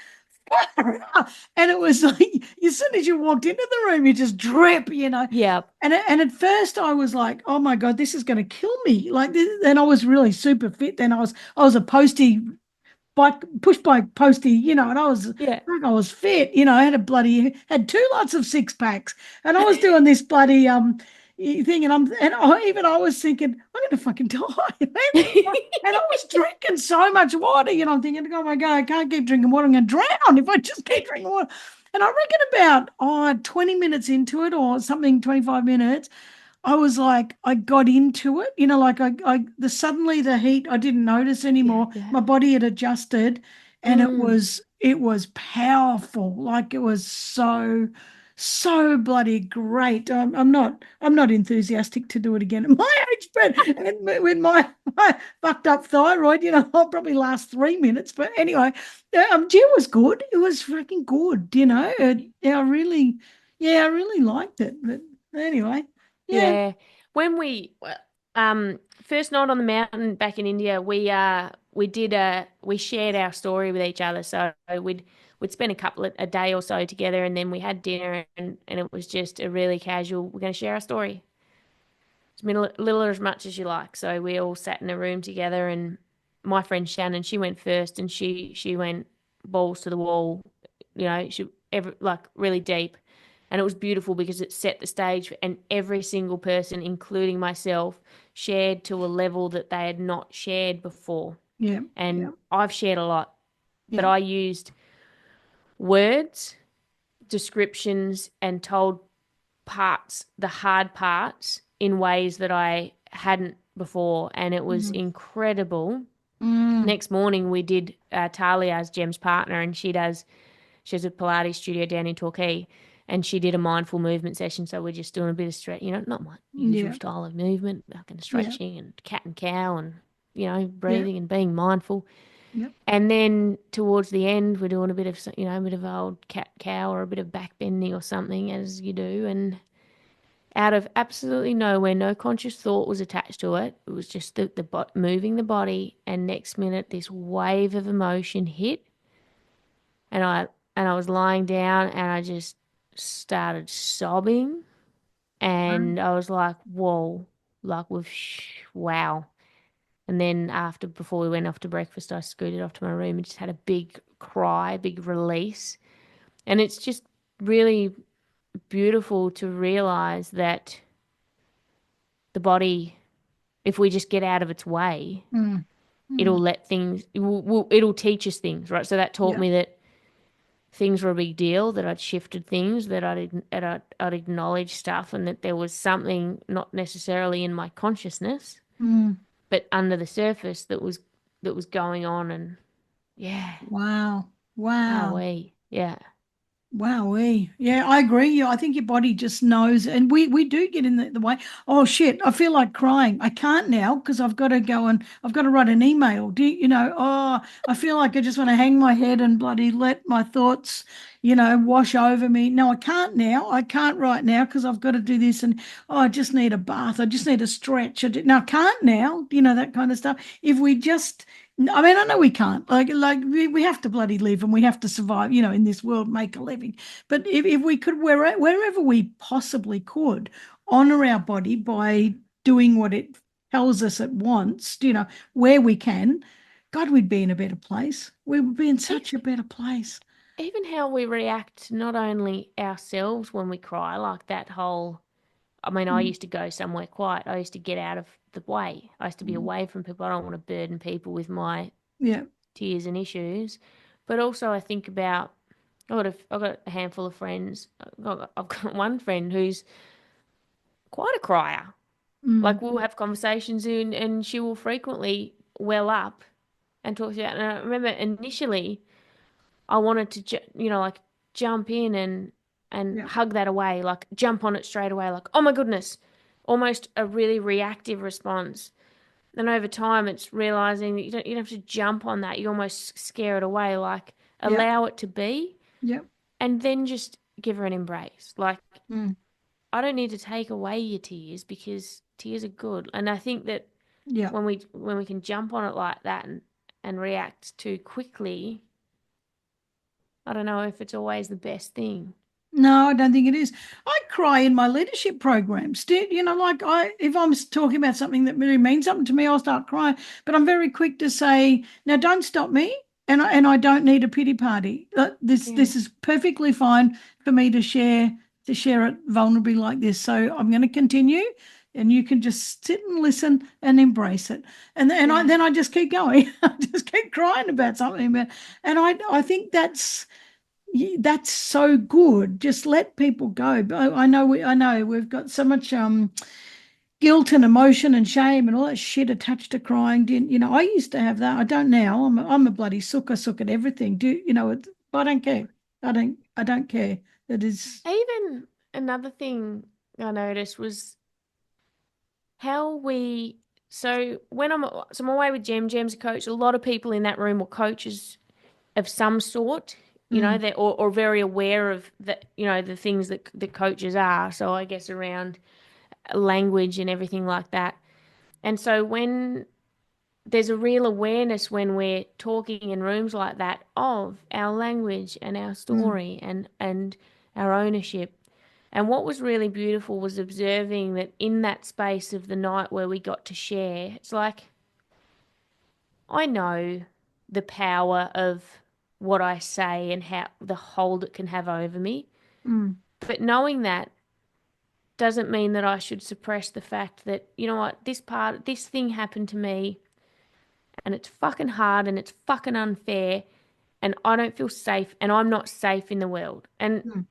and it was like, as soon as you walked into the room, you just drip. Yeah. And at first I was like, oh my God, this is going to kill me. Like this, and I was really super fit. Then I was a postie bike push bike postie, and Yeah. I was fit, I had two lots of six packs, and I was doing this bloody thing, even I was thinking I'm gonna fucking die, and I was drinking so much water, I'm thinking, oh my God, I can't keep drinking water, I'm gonna drown if I just keep drinking water. And I reckon about 20 minutes into it or something, 25 minutes, I was like, I got into it, like suddenly the heat, I didn't notice Yeah. anymore. Yeah. My body had adjusted, and it Mm. was it was powerful. Like it was so bloody great. I'm not enthusiastic to do it again at my age, but with my fucked up thyroid, I'll probably last 3 minutes. But anyway, gee, it was good. It was freaking good. I really liked it. But anyway. Yeah. Yeah. When first night on the mountain back in India, we shared our story with each other. So we'd spend a day or so together, and then we had dinner, and it was just a really casual, we're going to share our story. It's been a little or as much as you like. So we all sat in a room together, and my friend Shannon, she went first, and she went balls to the wall, like really deep. And it was beautiful because it set the stage, and every single person, including myself, shared to a level that they had not shared before. Yeah. Yeah. And I've shared a lot, but Yeah. I used words, descriptions, and told the hard parts, in ways that I hadn't before. And it was Mm. incredible. Mm. Next morning, we did Talia's Jem's partner, and she has a Pilates studio down in Torquay, and she did a mindful movement session. So we're just doing a bit of stretch, not my usual Yeah. style of movement, fucking Yeah. stretching and cat and cow and Yeah. breathing and being mindful. Yep. And then towards the end, we're doing a bit of, a bit of old cat cow or a bit of back bending or something, as you do. And out of absolutely nowhere, no conscious thought was attached to it. It was just moving the body. And next minute, this wave of emotion hit, and I was lying down, and I just started sobbing, and I was like, "Whoa!" Like wow. And then before we went off to breakfast, I scooted off to my room and just had a big cry, big release. And it's just really beautiful to realize that the body, if we just get out of its way, Mm. it'll Mm. let things, it'll teach us things, right? So that taught Yeah. me that things were a big deal, that I'd shifted things, that I'd acknowledged stuff, and that there was something not necessarily in my consciousness, Mm. but under the surface that was going on. And yeah, Wow. Wow. yeah, Wowee. Yeah, I agree. Yeah, I think your body just knows, and we do get in the way. Oh shit, I feel like crying. I can't now because I've got to go and I've got to write an email. Oh, I feel like I just want to hang my head and bloody let my thoughts, wash over me. No, I can't now. I can't right now because I've got to do this, and oh, I just need a bath. I just need a stretch. No, I can't now. That kind of stuff. If we just I mean, I know we can't. We have to bloody live and we have to survive, in this world, make a living. But if we could, wherever we possibly could, honor our body by doing what it tells us it wants, where we can, God, we'd be in a better place. We would be in such a better place. even how we react to not only ourselves when we cry, like that whole, I mean, I Mm. used to go somewhere quiet. I used to get out of the way. I used to be Mm. away from people. I don't want to burden people with my Yeah. tears and issues. But also, I think about, I've got a handful of friends. I've got one friend who's quite a crier. Mm. Like, we'll have conversations, and she will frequently well up and talk about. And I remember initially, I wanted to, like, jump in and Yeah. hug that away, like jump on it straight away, like, oh my goodness, almost a really reactive response. And over time, it's realizing that you don't have to jump on that. You almost scare it away, like Yeah. allow it to be, Yeah. and then just give her an embrace. Like, Mm. I don't need to take away your tears because tears are good. And I think that Yeah. when we can jump on it like that and react too quickly, I don't know if it's always the best thing. No, I don't think it is. I cry in my leadership programs. Like if I'm talking about something that really means something to me, I'll start crying. But I'm very quick to say, "Now, don't stop me," and I don't need a pity party. This Yeah. this is perfectly fine for me to share it vulnerably like this. So I'm going to continue, and you can just sit and listen and embrace it. And then I Yeah. then I just keep going. I just keep crying about something, and I think that's so good. Just let people go. I know we've got so much guilt and emotion and shame and all that shit attached to crying. I used to have that. I don't now. I'm a bloody sook at everything. I don't care. I don't care. That is. Even another thing I noticed was how we. So I'm away with Jem. Jem's a coach. A lot of people in that room were coaches of some sort. Mm. That or very aware of the things that the coaches are. So I guess around language and everything like that. And so when there's a real awareness when we're talking in rooms like that of our language and our Mm. story and our ownership. And what was really beautiful was observing that in that space of the night where we got to share, it's like I know the power of what I say and how the hold it can have over me. Mm. But knowing that doesn't mean that I should suppress the fact that, you know what, this thing happened to me and it's fucking hard and it's fucking unfair and I don't feel safe and I'm not safe in the world. And Mm.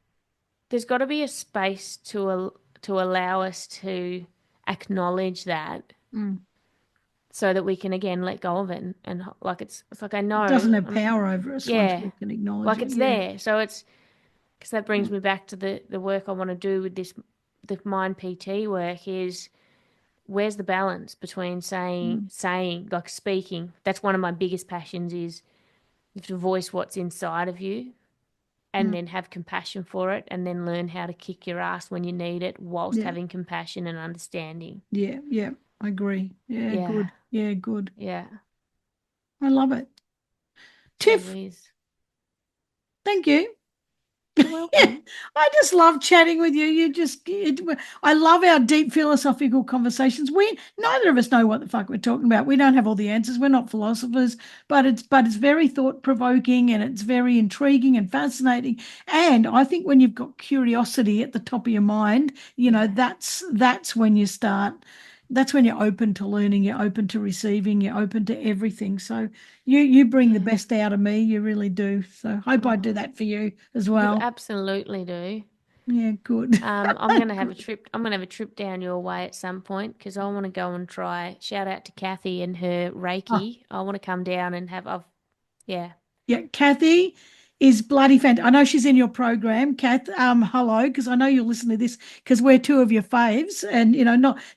there's got to be a space to allow us to acknowledge that Mm. so that we can again let go of it and like it's like I It doesn't know have power over us once yeah, we can acknowledge like it. it's Yeah. there. So it's because that brings Mm. me back to the work I want to do with the mind PT work is where's the balance between Mm. saying like speaking? That's one of my biggest passions is you have to voice what's inside of you and Mm. then have compassion for it and then learn how to kick your ass when you need it whilst Yeah, having compassion and understanding. yeah, yeah. I agree. Yeah, Yeah, good. Yeah, good. yeah, I love it. no Tiff, worries. thank you. You're Yeah, welcome. I just love chatting with you. I love our deep philosophical conversations. Neither of us know what the fuck we're talking about. We don't have all the answers. We're not philosophers, but it's very thought provoking and it's very intriguing and fascinating. And I think when you've got curiosity at the top of your mind, Yeah, that's when you start. That's when you're open to learning. You're open to receiving. You're open to everything. So you bring the yeah. best out of me. You really do. So hope I do Oh, that for you as you well. absolutely do. Yeah, good. I'm gonna have a Good. trip. I'm gonna have a trip down your way at some point because I want to go and try. Shout out to Kathy and her Oh, Reiki. I want to come down and have. Yeah. yeah, Kathy is bloody fantastic. I know she's in your program, Kath. Hello, because I know you'll listen to this because we're two of your faves, and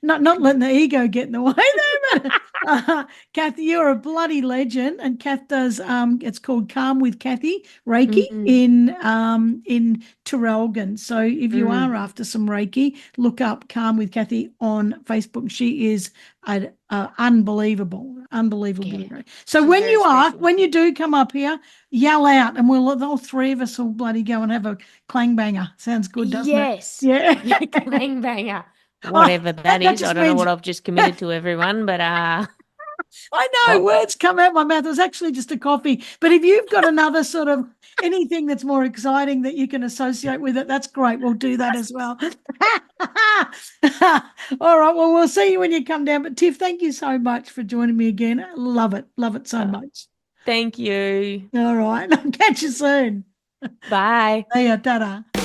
not letting the ego get in the way there. But Kathy, you're a bloody legend, and Kath does. It's called Calm with Kathy Reiki Mm, in Traralgon. So if you mm. are after some Reiki, look up Calm with Kathy on Facebook. She is unbelievable. Yeah. So She's very special. when you do come up here, yell out, and we'll all three of us will bloody go and have a clang banger. Sounds good, doesn't it? Yes. Yeah. Clang banger. Oh, Whatever that that is. I just don't know means what I've just committed to everyone, but I know oh, words come out my mouth. It was actually just a coffee. But if you've got another sort of anything that's more exciting that you can associate with it, that's great. We'll do that as well. All right. Well, we'll see you when you come down. But Tiff, thank you so much for joining me again. Love it. Love it so uh, much. thank you. All right. I'll catch you soon. Bye. See ya. Ta-da.